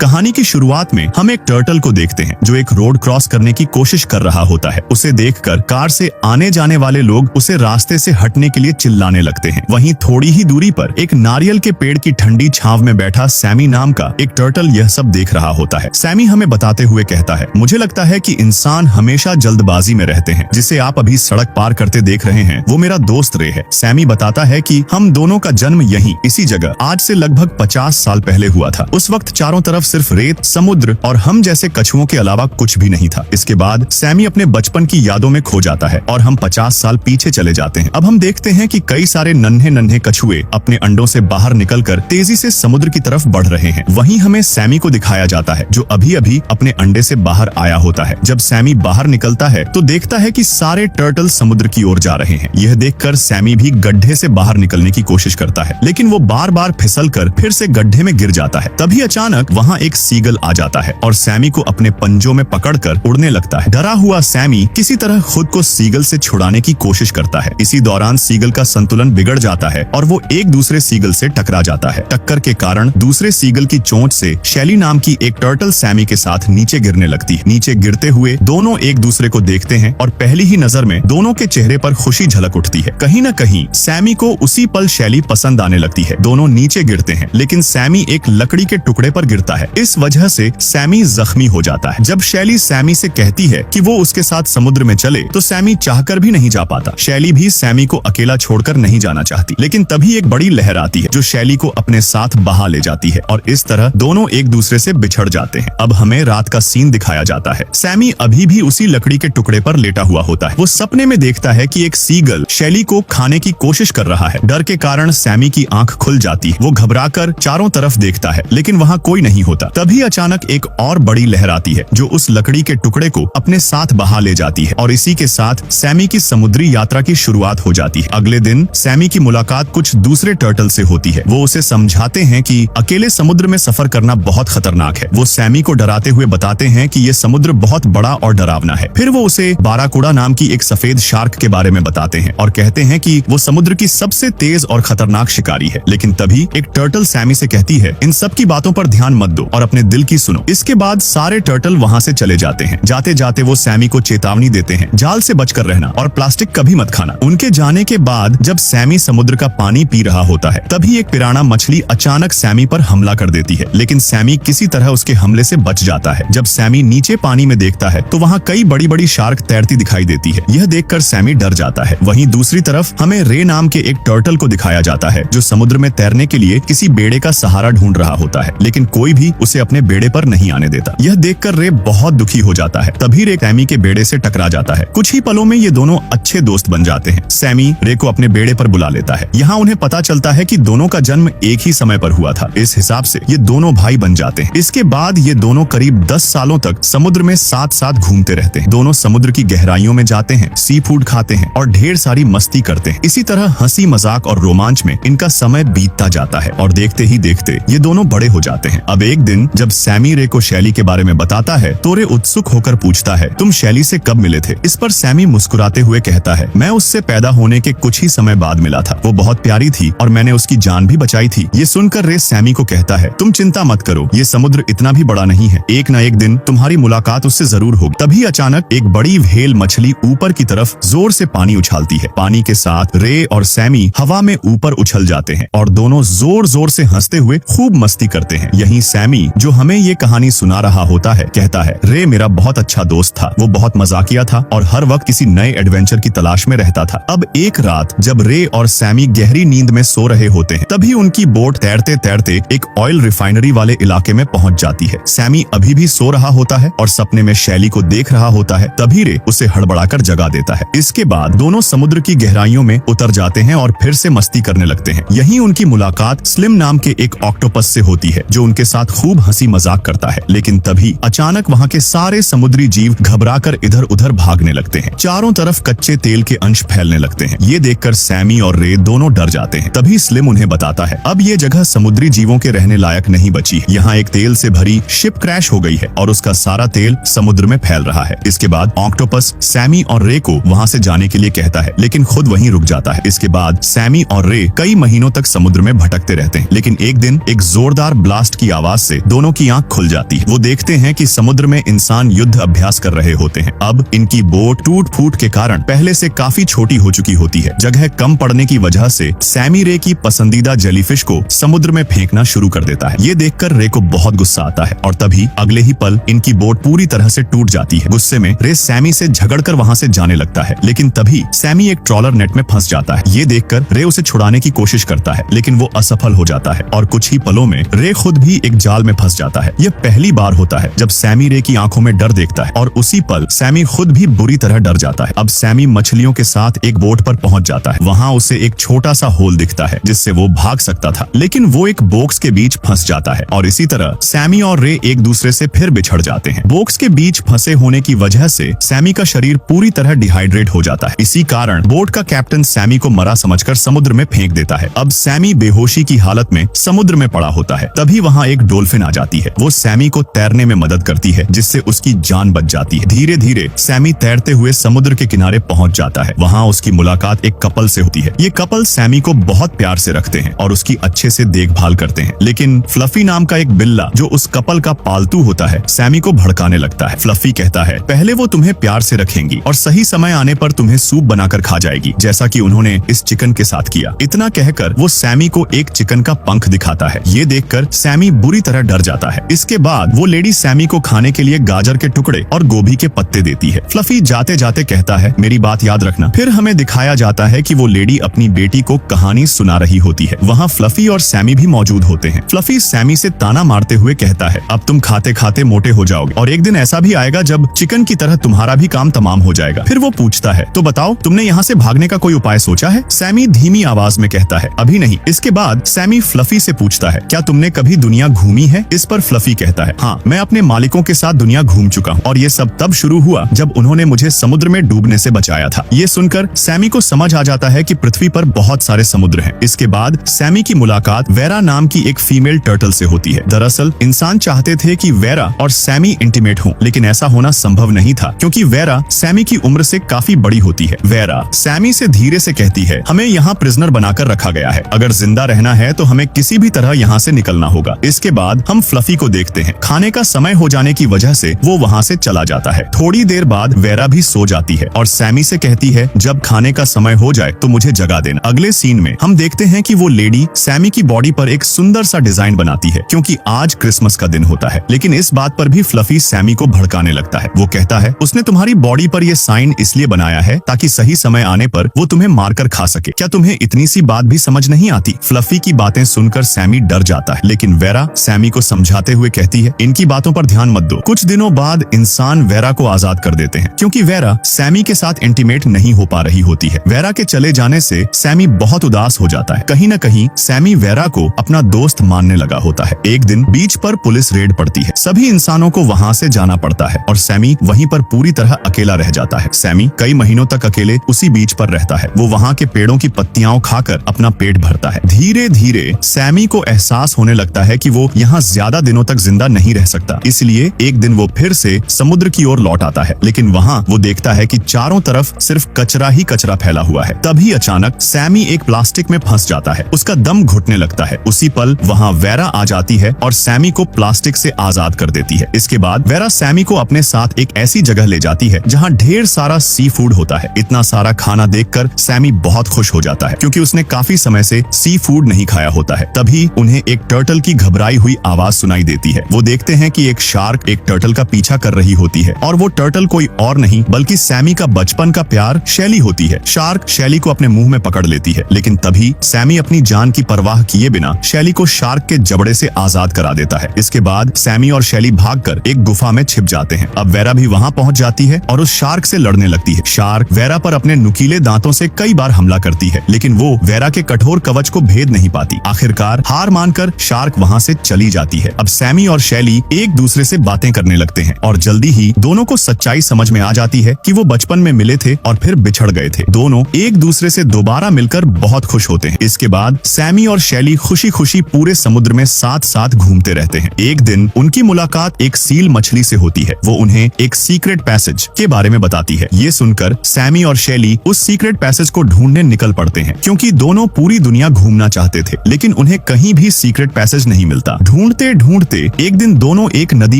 कहानी की शुरुआत में हम एक टर्टल को देखते हैं जो एक रोड क्रॉस करने की कोशिश कर रहा होता है। उसे देखकर कार से आने जाने वाले लोग उसे रास्ते से हटने के लिए चिल्लाने लगते हैं। वहीं थोड़ी ही दूरी पर एक नारियल के पेड़ की ठंडी छांव में बैठा सैमी नाम का एक टर्टल यह सब देख रहा होता है। सैमी हमें बताते हुए कहता है, मुझे लगता है कि इंसान हमेशा जल्दबाजी में रहते हैं। जिसे आप अभी सड़क पार करते देख रहे हैं वो मेरा दोस्त रे है। सैमी बताता है कि हम दोनों का जन्म यहीं इसी जगह आज से लगभग 50 साल पहले हुआ था। उस वक्त चारों तरफ सिर्फ रेत, समुद्र और हम जैसे कछुओं के अलावा कुछ भी नहीं था। इसके बाद सैमी अपने बचपन की यादों में खो जाता है और हम 50 साल पीछे चले जाते हैं। अब हम देखते हैं कि कई सारे नन्हे नन्हे कछुए अपने अंडों से बाहर निकलकर तेजी से समुद्र की तरफ बढ़ रहे हैं। वहीं हमें सैमी को दिखाया जाता है जो अभी अभी अपने अंडे से बाहर आया होता है। जब सैमी बाहर निकलता है तो देखता है कि सारे टर्टल समुद्र की ओर जा रहे हैं। यह देखकर सैमी भी गड्ढे से बाहर निकलने की कोशिश करता है, लेकिन वो बार बार फिसलकर फिर से गड्ढे में गिर जाता है। तभी अचानक वहाँ एक सीगल आ जाता है और सैमी को अपने पंजों में पकड़कर उड़ने लगता है। डरा हुआ सैमी किसी तरह खुद को सीगल से छुड़ाने की कोशिश करता है। इसी दौरान सीगल का संतुलन बिगड़ जाता है और वो एक दूसरे सीगल से टकरा जाता है। टक्कर के कारण दूसरे सीगल की चोंच से शैली नाम की एक टर्टल सैमी के साथ नीचे गिरने लगती है। नीचे गिरते हुए दोनों एक दूसरे को देखते हैं और पहली ही नजर में दोनों के चेहरे पर खुशी झलक उठती है। कहीं न कहीं सैमी को उसी पल शैली पसंद आने लगती है। दोनों नीचे गिरते हैं, लेकिन सैमी एक लकड़ी के टुकड़े पर गिरता है। इस वजह से सैमी जख्मी हो जाता है। जब शैली सैमी से कहती है कि वो उसके साथ समुद्र में चले तो सैमी चाहकर भी नहीं जा पाता। शैली भी सैमी को अकेला छोड़कर नहीं जाना चाहती, लेकिन तभी एक बड़ी लहर आती है जो शैली को अपने साथ बहा ले जाती है और इस तरह दोनों एक दूसरे से बिछड़ जाते हैं। अब हमें रात का सीन दिखाया जाता है। सैमी अभी भी उसी लकड़ी के टुकड़े पर लेटा हुआ होता है। वो सपने में देखता है कि एक सीगल शैली को खाने की कोशिश कर रहा है। डर के कारण सैमी की आंख खुल जाती है। वो घबराकर चारों तरफ देखता है, लेकिन वहाँ कोई नहीं होता। तभी अचानक एक और बड़ी लहर आती है जो उस लकड़ी के टुकड़े को अपने साथ बहा ले जाती है और इसी के साथ सैमी की समुद्री यात्रा की शुरुआत हो जाती है। अगले दिन सैमी की मुलाकात कुछ दूसरे टर्टल से होती है। वो उसे समझाते हैं कि अकेले समुद्र में सफर करना बहुत खतरनाक है। वो सैमी को डराते हुए बताते हैं कि ये समुद्र बहुत बड़ा और डरावना है। फिर वो उसे बाराकूडा नाम की एक सफेद शार्क के बारे में बताते हैं और कहते हैं कि वो समुद्र की सबसे तेज और खतरनाक शिकारी है। लेकिन तभी एक टर्टल सैमी से कहती है, इन सब की बातों पर ध्यान मत दो और अपने दिल की सुनो। इसके बाद सारे टर्टल वहाँ से चले जाते हैं। जाते जाते वो सैमी को चेतावनी देते हैं, जाल से बचकर रहना और प्लास्टिक कभी मत खाना। उनके जाने के बाद जब सैमी समुद्र का पानी पी रहा होता है तभी एक पिराना मछली अचानक सैमी पर हमला कर देती है, लेकिन सैमी किसी तरह उसके हमले से बच जाता है। जब सैमी नीचे पानी में देखता है तो वहाँ कई बड़ी बड़ी शार्क तैरती दिखाई देती है। यह देखकर सैमी डर जाता है। वहीं दूसरी तरफ हमें रे नाम के एक टर्टल को दिखाया जाता है जो समुद्र में तैरने के लिए किसी बेड़े का सहारा ढूंढ रहा होता है, लेकिन कोई भी उसे अपने बेड़े पर नहीं आने देता। यह देखकर रे बहुत दुखी हो जाता है। तभी रे सैमी के बेड़े से टकरा जाता है। कुछ ही पलों में ये दोनों अच्छे दोस्त बन जाते हैं। सैमी रे को अपने बेड़े पर बुला लेता है। यहाँ उन्हें पता चलता है कि दोनों का जन्म एक ही समय पर हुआ था। इस हिसाब से ये दोनों भाई बन जाते हैं। इसके बाद ये दोनों करीब 10 सालों तक समुद्र में साथ साथ घूमते रहते हैं। दोनों समुद्र की गहराइयों में जाते हैं, सी फूड खाते हैं और ढेर सारी मस्ती करते हैं। इसी तरह हंसी मजाक और रोमांच में इनका समय बीतता जाता है और देखते ही देखते ये दोनों बड़े हो जाते हैं। अब एक दिन जब सैमी रे को शैली के बारे में बताता है तो रे उत्सुक होकर पूछता है, तुम शैली से कब मिले थे? इस पर सैमी मुस्कुराते हुए कहता है, मैं उससे पैदा होने के कुछ ही समय बाद मिला था। वो बहुत प्यारी थी और मैंने उसकी जान भी बचाई थी। ये सुनकर रे सैमी को कहता है, तुम चिंता मत करो, ये समुद्र इतना भी बड़ा नहीं है। एक न एक दिन तुम्हारी मुलाकात उससे जरूर होगी। तभी अचानक एक बड़ी व्हेल मछली ऊपर की तरफ जोर से पानी उछालती है। पानी के साथ रे और सैमी हवा में ऊपर उछल जाते हैं और दोनों जोर जोर से हंसते हुए खूब मस्ती करते हैं। यहीं सैमी, जो हमें ये कहानी सुना रहा होता है, कहता है, रे मेरा बहुत अच्छा दोस्त था। वो बहुत मजाकिया था और हर वक्त किसी नए एडवेंचर की तलाश में रहता था। अब एक रात जब रे और सैमी गहरी नींद में सो रहे होते हैं तभी उनकी बोट तैरते तैरते एक ऑयल रिफाइनरी वाले इलाके में पहुंच जाती है। सैमी अभी भी सो रहा होता है और सपने में शैली को देख रहा होता है। तभी रे उसे हड़बड़ाकर जगा देता है। इसके बाद दोनों समुद्र की गहराइयों में उतर जाते हैं और फिर से मस्ती करने लगते हैं। यहीं उनकी मुलाकात स्लिम नाम के एक ऑक्टोपस से होती है जो उनके साथ खूब हंसी मजाक करता है। लेकिन तभी अचानक वहाँ के सारे समुद्री जीव घबराकर इधर उधर भागने लगते हैं। चारों तरफ कच्चे तेल के अंश फैलने लगते हैं। ये देखकर सैमी और रे दोनों डर जाते हैं। तभी स्लिम उन्हें बताता है, अब ये जगह समुद्री जीवों के रहने लायक नहीं बची। यहाँ एक तेल से भरी शिप क्रैश हो गई है और उसका सारा तेल समुद्र में फैल रहा है। इसके बाद ऑक्टोपस सैमी और रे को वहाँ से जाने के लिए कहता है, लेकिन खुद वहीं रुक जाता है। इसके बाद सैमी और रे कई महीनों तक समुद्र में भटकते रहते हैं। लेकिन एक दिन एक जोरदार ब्लास्ट की आवाज से दोनों की आंख खुल जाती है। वो देखते हैं कि समुद्र में इंसान युद्ध अभ्यास कर रहे होते हैं। अब इनकी बोट टूट फूट के कारण पहले से काफी छोटी हो चुकी होती है। जगह कम पड़ने की वजह से सैमी रे की पसंदीदा जेलीफिश को समुद्र में फेंकना शुरू कर देता है। ये देखकर रे को बहुत गुस्सा आता है और तभी अगले ही पल इनकी बोट पूरी तरह से टूट जाती है। गुस्से में रे सैमी से झगड़कर वहां से जाने लगता है, लेकिन तभी सैमी एक ट्रॉलर नेट में फंस जाता है। ये देखकर रे उसे छुड़ाने की कोशिश करता है, लेकिन वो असफल हो जाता है और कुछ ही पलों में रे खुद भी एक जाल में फंस जाता है। यह पहली बार होता है जब सैमी रे की आंखों में डर देखता है और उसी पल सैमी खुद भी बुरी तरह डर जाता है। अब सैमी मछलियों के साथ एक बोट पर पहुंच जाता है। वहां उसे एक छोटा सा होल दिखता है जिससे वो भाग सकता था, लेकिन वो एक बॉक्स के बीच फंस जाता है और इसी तरह सैमी और रे एक दूसरे से फिर बिछड़ जाते हैं। बॉक्स के बीच फंसे होने की वजह से सैमी का शरीर पूरी तरह डिहाइड्रेट हो जाता है। इसी कारण बोट का कैप्टन सैमी को मरा समझकर समुद्र में फेंक देता है। अब सैमी बेहोशी की हालत में समुद्र में पड़ा होता है। तभी वहाँ एक डॉल्फिन आ जाती है। वो सैमी को तैरने में मदद करती है, जिससे उसकी जान बच जाती है। धीरे धीरे सैमी तैरते हुए समुद्र के किनारे पहुंच जाता है। वहाँ उसकी मुलाकात एक कपल से होती है। ये कपल सैमी को बहुत प्यार से रखते हैं और उसकी अच्छे से देखभाल करते हैं, लेकिन फ्लफी नाम का एक बिल्ला जो उस कपल का पालतू होता है सैमी को भड़काने लगता है। फ्लफी कहता है पहले वो तुम्हें प्यार से रखेंगी और सही समय आने पर तुम्हें सूप बनाकर खा जाएगी, जैसा कि उन्होंने इस चिकन के साथ किया। इतना कहकर वो सैमी को एक चिकन का पंख दिखाता है। ये देखकर सैमी बुरी तरह डर जाता है। इसके बाद वो लेडी सैमी को खाने के लिए गाजर के टुकड़े और गोभी के पत्ते देती है। फ्लफी जाते जाते कहता है मेरी बात याद रखना। फिर हमें दिखाया जाता है कि वो लेडी अपनी बेटी को कहानी सुना रही होती है। वहाँ फ्लफी और सैमी भी मौजूद होते हैं। फ्लफी सैमी से ताना मारते हुए कहता है अब तुम खाते खाते मोटे हो जाओगे और एक दिन ऐसा भी आएगा जब चिकन की तरह तुम्हारा भी काम तमाम हो जाएगा। फिर वो पूछता है तो बताओ तुमने यहाँ से भागने का कोई उपाय सोचा है? सैमी धीमी आवाज में कहता है अभी नहीं। इसके बाद सैमी फ्लफी से पूछता है क्या तुमने कभी दुनिया घूमी है? इस पर फ्लफी कहता है हाँ, मैं अपने मालिकों के साथ दुनिया घूम चुका हूँ और ये सब तब शुरू हुआ जब उन्होंने मुझे समुद्र में डूबने से बचाया था। ये सुनकर सैमी को समझ आ जाता है कि पृथ्वी पर बहुत सारे समुद्र हैं। इसके बाद सैमी की मुलाकात वेरा नाम की एक फीमेल टर्टल से होती है। दरअसल इंसान चाहते थे कि वेरा और सैमी इंटीमेट हों, लेकिन ऐसा होना संभव नहीं था क्योंकि वेरा सैमी की उम्र से काफी बड़ी होती है। वेरा सैमी से धीरे से कहती है हमें यहाँ प्रिजनर बनाकर रखा गया है, अगर जिंदा रहना है तो हमें किसी भी तरह यहाँ से निकलना होगा। इसके बाद हम फ्लफी को देखते हैं। खाने का समय हो जाने की वजह से वो वहाँ से चला जाता है। थोड़ी देर बाद वेरा भी सो जाती है और सैमी से कहती है जब खाने का समय हो जाए तो मुझे जगा देना। अगले सीन में हम देखते हैं कि वो लेडी सैमी की बॉडी पर एक सुंदर सा डिजाइन बनाती है क्योंकि आज क्रिसमस का दिन होता है, लेकिन इस बात पर भी फ्लफी सैमी को भड़काने लगता है। वो कहता है उसने तुम्हारी बॉडी पर ये साइन इसलिए बनाया है ताकि सही समय आने पर वो तुम्हें मारकर खा सके। क्या तुम्हें इतनी सी बात भी समझ नहीं आती? फ्लफी की बातें सुनकर सैमी डर जाता है, लेकिन वेरा सैमी को समझाते हुए कहती है इनकी बातों पर ध्यान मत दो। कुछ दिनों बाद इंसान वेरा को आजाद कर देते हैं क्योंकि वेरा सैमी के साथ इंटीमेट नहीं हो पा रही होती है। वेरा के चले जाने से सैमी बहुत उदास हो जाता है। कहीं न कहीं सैमी वेरा को अपना दोस्त मानने लगा होता है। एक दिन बीच पर पुलिस रेड पड़ती है। सभी इंसानों को वहाँ से जाना पड़ता है और सैमी वहीं पर पूरी तरह अकेला रह जाता है। सैमी कई महीनों तक अकेले उसी बीच पर रहता है। वो वहाँ के पेड़ों की पत्तियां खाकर अपना पेट भरता है। धीरे धीरे सैमी को एहसास होने लगता है कि वो यहाँ ज्यादा दिनों तक जिंदा नहीं रह सकता। इसलिए एक दिन वो फिर से समुद्र की ओर लौट आता है, लेकिन वहाँ वो देखता है कि चारों तरफ सिर्फ कचरा ही कचरा फैला हुआ है। तभी अचानक सैमी एक प्लास्टिक में फंस जाता है। उसका दम घुटने लगता है। उसी पल वहाँ वेरा आ जाती है और सैमी को प्लास्टिक से आजाद कर देती है। इसके बाद वेरा सैमी को अपने साथ एक ऐसी जगह ले जाती है जहाँ ढेर सारा सी फूड होता है। इतना सारा खाना देखकर सैमी बहुत खुश हो जाता है क्योंकि उसने काफी समय से सी फूड नहीं खाया होता है। तभी उन्हें एक टर्टल की घबराई हुई आवाज सुनाई देती है। वो देखते हैं कि एक शार्क एक टर्टल का पीछा कर रही होती है और वो टर्टल कोई और नहीं बल्कि सैमी का बचपन का प्यार शैली होती है। शार्क शैली को अपने मुंह में पकड़ लेती है, लेकिन तभी सैमी अपनी जान की परवाह किए बिना शैली को शार्क के जबड़े से आजाद करा देता है। इसके बाद सैमी और शैली भागकर एक गुफा में छिप जाते हैं। अब वेरा भी वहाँ पहुँच जाती है और उस शार्क से लड़ने लगती है। शार्क वेरा पर अपने नुकीले दांतों से कई बार हमला करती है, लेकिन वो वेरा के कठोर कवच को भेद नहीं पाती। आखिरकार हार मानकर शार्क वहाँ से चली जाती है। अब सैमी और शैली एक दूसरे से बातें करने लगते हैं और जल्दी ही दोनों को सच्चाई समझ में आ जाती है कि वो बचपन में मिले थे और फिर बिछड़ गए थे। दोनों एक दूसरे से दोबारा मिलकर बहुत खुश होते हैं। इसके बाद सैमी और शैली खुशी खुशी पूरे समुद्र में साथ साथ घूमते रहते हैं। एक दिन उनकी मुलाकात एक सील मछली से होती है। वो उन्हें एक सीक्रेट पैसेज के बारे में बताती है। ये सुनकर सैमी और शैली उस सीक्रेट पैसेज को ढूंढने निकल पड़ते हैं क्योंकि दोनों पूरी दुनिया घूमना चाहते थे, लेकिन उन्हें कहीं भी सीक्रेट पैसेज नहीं मिलता। ढूंढते ढूंढते एक दिन दोनों एक नदी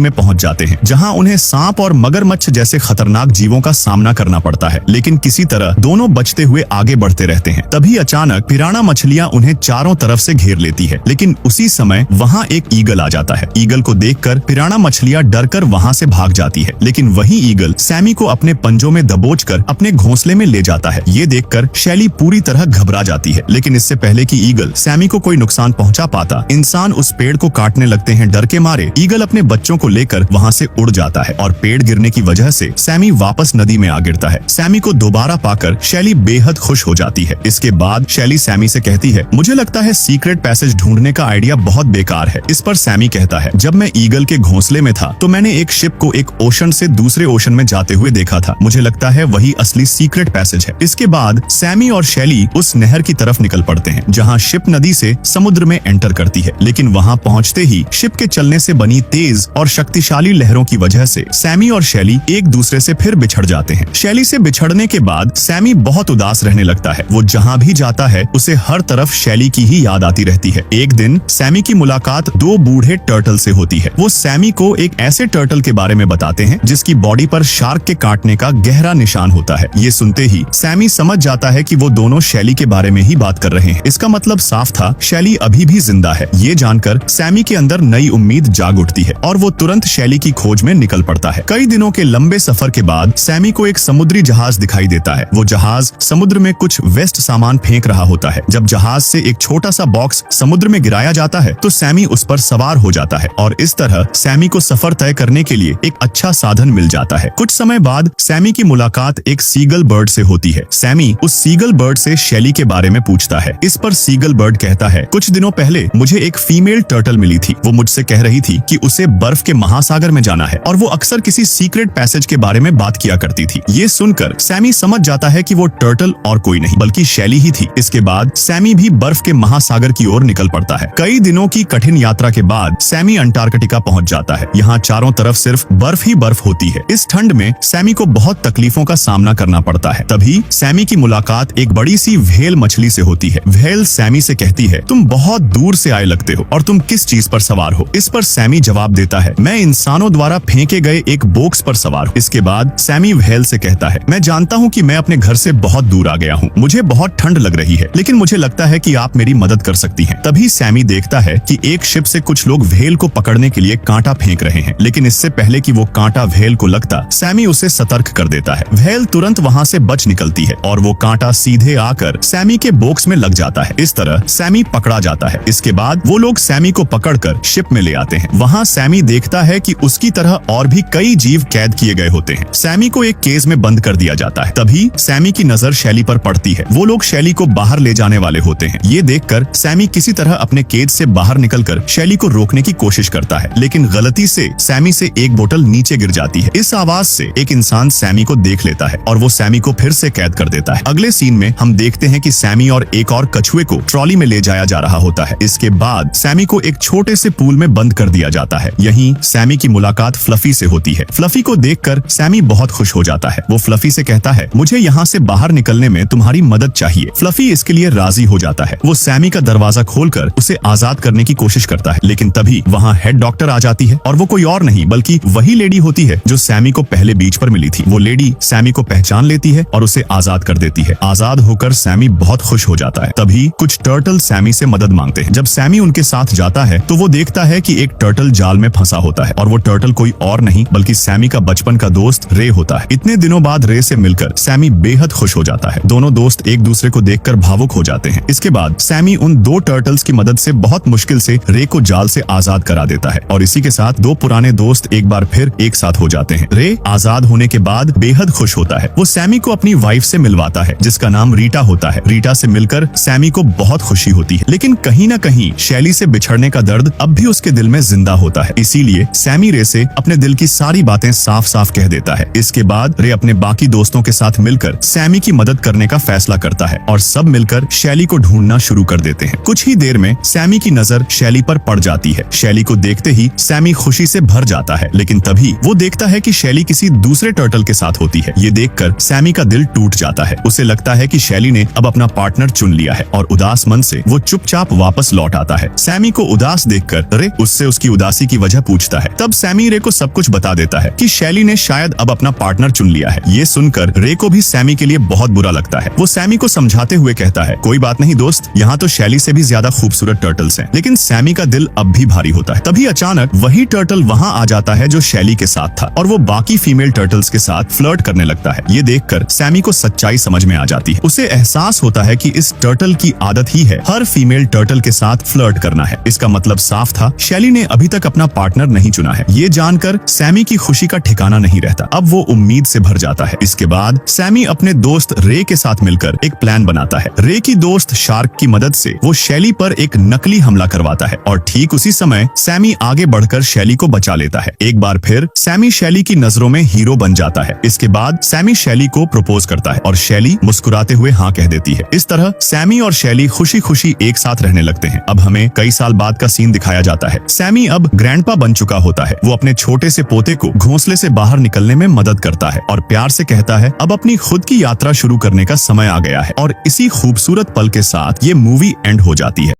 में पहुंच जाते हैं, जहां उन्हें सांप और मगरमच्छ जैसे खतरनाक जीवों का सामना करना पड़ता है, लेकिन किसी तरह दोनों बचते हुए आगे बढ़ते रहते हैं। तभी अचानक पिराना मछलियां उन्हें चारों तरफ से घेर लेती है, लेकिन उसी समय वहां एक ईगल आ जाता है। ईगल को देखकर पिराना मछलियां डरकर वहां से भाग जाती है, लेकिन वही ईगल सैमी को अपने पंजों में दबोचकर अपने घोंसले में ले जाता है। ये देखकर शैली पूरी तरह घबरा जाती है, लेकिन इससे पहले कि ईगल सैमी को कोई नुकसान पहुंचा पाता, इंसान उस पेड़ को काटने लगते हैं। डर के मारे ईगल अपने बच्चों को लेकर वहां से उड़ जाता है और पेड़ गिरने की वजह से सैमी वापस नदी में आ गिरता है। सैमी को दोबारा पाकर शैली बेहद खुश हो जाती है। इसके बाद शैली सैमी से कहती है, मुझे लगता है सीक्रेट पैसेज ढूंढने का आइडिया बहुत बेकार है। इस पर सैमी कहता है, जब मैं ईगल के घोंसले में था तो मैंने एक शिप को एक ओशन से दूसरे ओशन में जाते हुए देखा था। मुझे लगता है वही असली सीक्रेट पैसेज है। इसके बाद सैमी और शैली उस नहर की तरफ निकल पड़ते हैं, जहां शिप नदी से समुद्र में एंटर करती है, लेकिन वहां पहुंचते ही शिप के चलने से बनी तेज और शक्तिशाली लहरों की वजह से सैमी और शैली एक दूसरे से फिर बिछड़ जाते हैं। शैली से बिछड़ने के बाद सैमी बहुत उदास रहने लगता है। वो जहां भी जाता है उसे हर तरफ शैली की ही याद आती रहती है। एक दिन सैमी की मुलाकात दो बूढ़े टर्टल से होती है। वो सैमी को एक ऐसे टर्टल के बारे में बताते हैं जिसकी बॉडी पर शार्क के काटने का गहरा निशान होता है। ये सुनते ही सैमी समझ जाता है कि वो दोनों शैली के बारे में ही बात कर रहे हैं। इसका मतलब साफ था, शैली अभी भी जिंदा है। ये जानकर सैमी के अंदर नई उम्मीद जाग उठती है और वो तुरंत शैली की खोज में निकल पड़ता है। कई दिनों के लंबे सफर के बाद सैमी को एक समुद्री जहाज दिखाई देता है। वो जहाज समुद्र में कुछ वेस्ट सामान फेंक रहा होता है। जब जहाज से एक छोटा सा बॉक्स समुद्र में गिराया जाता है तो सैमी उस पर सवार हो जाता है और इस तरह सैमी को सफर तय करने के लिए एक अच्छा साधन मिल जाता है। कुछ समय बाद सैमी की मुलाकात एक सीगल बर्ड से होती है। सैमी उस सीगल बर्ड से शैली के बारे में पूछता है। इस पर सीगल बर्ड कहता है, कुछ दिनों पहले मुझे एक फीमेल टर्टल मिली थी। वो मुझसे कह रही थी कि उसे बर्फ के महासागर में जाना है और वो अक्सर किसी सीक्रेट पैसेज के बारे में बात किया करती थी। ये सुनकर सैमी समझ जाता है कि वो टर्टल और कोई नहीं बल्कि शैली ही थी। इसके बाद सैमी भी बर्फ के महासागर की ओर निकल पड़ता है। कई दिनों की कठिन यात्रा के बाद सैमी अंटार्कटिका पहुंच जाता है। यहाँ चारों तरफ सिर्फ बर्फ ही बर्फ होती है। इस ठंड में सैमी को बहुत तकलीफों का सामना करना पड़ता है। तभी सैमी की मुलाकात एक बड़ी सी व्हेल मछली से होती है। व्हेल सैमी से कहती है, तुम बहुत दूर से आए लगते हो और तुम किस चीज पर सवार हो? इस पर सैमी जवाब देता है, मैं इंसानों द्वारा फेंके गए एक बॉक्स पर सवार हूँ। इसके बाद सैमी व्हेल से कहता है, मैं जानता हूँ कि मैं अपने घर से बहुत दूर आ गया हूँ। मुझे बहुत ठंड लग रही है, लेकिन मुझे लगता है कि आप मेरी मदद कर सकती हैं। तभी सैमी देखता है कि एक शिप से कुछ लोग व्हेल को पकड़ने के लिए कांटा फेंक रहे हैं, लेकिन इससे पहले कि वो कांटा व्हेल को लगता, सैमी उसे सतर्क कर देता है। व्हेल तुरंत वहाँ से बच निकलती है और वो कांटा सीधे आकर सैमी के बॉक्स में लग जाता है। इस तरह सैमी पकड़ा जाता है। इसके बाद वो लोग सैमी को पकड़कर शिप में ले आते हैं। वहाँ सैमी देखता है कि उसकी तरह और भी कई जीव कैद किए गए होते हैं। सैमी को एक केज में बंद कर दिया जाता है। तभी सैमी की नजर शैली पर पड़ती है। वो लोग शैली को बाहर ले जाने वाले होते हैं। ये देखकर सैमी किसी तरह अपने केज से बाहर निकलकर शैली को रोकने की कोशिश करता है, लेकिन गलती से सैमी से एक बोतल नीचे गिर जाती है। इस आवाज से एक इंसान सैमी को देख लेता है और वो सैमी को फिर से कैद कर देता है। अगले सीन में हम देखते हैं कि सैमी और एक और कछुए को ट्रॉली में ले जाया जा रहा होता है। इसके बाद सैमी को एक छोटे से पूल में बंद कर दिया जाता है। यहीं सैमी की मुलाकात फ्लफी से होती है। फ्लफी को देखकर सैमी बहुत खुश हो जाता है। वो फ्लफी से कहता है, मुझे यहाँ से बाहर निकलने में तुम्हारी मदद चाहिए। फ्लफी इसके लिए राजी हो जाता है। वो सैमी का दरवाजा खोलकर उसे आजाद करने की कोशिश करता है, लेकिन तभी वहाँ हेड डॉक्टर आ जाती है और वो कोई और नहीं बल्कि वही लेडी होती है जो सैमी को पहले बीच पर मिली थी। वो लेडी सैमी को पहचान लेती है और उसे आजाद कर देती है। आजाद होकर सैमी बहुत खुश हो जाता है। तभी कुछ टर्टल सैमी से मदद मांगते हैं। जब सैमी उनके साथ जाता है तो वो देखता है कि एक टर्टल जाल में फंसा होता है और वो टर्टल कोई और नहीं बल्कि सैमी का बचपन का दोस्त रे होता है। इतने दिनों बाद रे से मिलकर सैमी बेहद खुश हो जाता है। दोनों दोस्त एक दूसरे को देखकर भावुक हो जाते हैं। इसके बाद सैमी उन दो टर्टल्स की मदद से बहुत मुश्किल से रे को जाल से आजाद करा देता है और इसी के साथ दो पुराने दोस्त एक बार फिर एक साथ हो जाते हैं। रे आजाद होने के बाद बेहद खुश होता है। वो सैमी को अपनी वाइफ से मिलवाता है जिसका नाम रीटा होता है। रीटा से मिलकर सैमी को बहुत खुशी होती है, लेकिन कहीं न कहीं शैली से बिछड़ने का दर्द अब भी उसके दिल में जिंदा होता है। इसीलिए सैमी रे से अपने दिल की सारी बातें साफ साफ कह देता है। इसके बाद रे अपने बाकी दोस्तों के साथ मिलकर सैमी की मदद करने का फैसला करता है और सब मिलकर शैली को ढूंढना शुरू कर देते हैं। कुछ ही देर में सैमी की नजर शैली पर पड़ जाती है। शैली को देखते ही सैमी खुशी से भर जाता है, लेकिन तभी वो देखता है कि शैली किसी दूसरे टर्टल के साथ होती है। ये देखकर सैमी का दिल टूट जाता है। उसे लगता है कि शैली ने अब अपना पार्टनर चुन लिया है और उदास मन से वो चुपचाप वापस लौट आता है। सैमी को उदास उदास देखकर रे उससे उसकी उदासी की वजह पूछता है। तब सैमी रे को सब कुछ बता देता है कि शैली ने शायद अब अपना पार्टनर चुन लिया है। ये सुनकर रे को भी सैमी के लिए बहुत बुरा लगता है। वो सैमी को समझाते हुए कहता है, कोई बात नहीं दोस्त, यहाँ तो शैली से भी ज्यादा खूबसूरत टर्टल्स हैं। लेकिन सैमी का दिल अब भी भारी होता है। तभी अचानक वही टर्टल वहाँ आ जाता है जो शैली के साथ था और वो बाकी फीमेल टर्टल्स के साथ फ्लर्ट करने लगता है। ये देखकर सैमी को सच्चाई समझ में आ जाती है। उसे एहसास होता है कि इस टर्टल की आदत ही है हर फीमेल टर्टल के साथ फ्लर्ट करना है। इसका मतलब साफ था, शैली ने अभी तक अपना पार्टनर नहीं चुना है। ये जानकर सैमी की खुशी का ठिकाना नहीं रहता। अब वो उम्मीद से भर जाता है। इसके बाद सैमी अपने दोस्त रे के साथ मिलकर एक प्लान बनाता है। रे की दोस्त शार्क की मदद से वो शैली पर एक नकली हमला करवाता है और ठीक उसी समय सैमी आगे बढ़कर शैली को बचा लेता है। एक बार फिर सैमी शैली की नजरों में हीरो बन जाता है। इसके बाद सैमी शैली को प्रपोज करता है और शैली मुस्कुराते हुए हाँ कह देती है। इस तरह सैमी और शैली खुशी खुशी एक साथ रहने लगते हैं। अब हमें कई साल बाद का सीन दिखाया जाता है। सैमी अब ग्रैंडपा बन चुका होता है। वो अपने छोटे से पोते को घोंसले से बाहर निकलने में मदद करता है और प्यार से कहता है अब अपनी खुद की यात्रा शुरू करने का समय आ गया है। और इसी खूबसूरत पल के साथ ये मूवी एंड हो जाती है।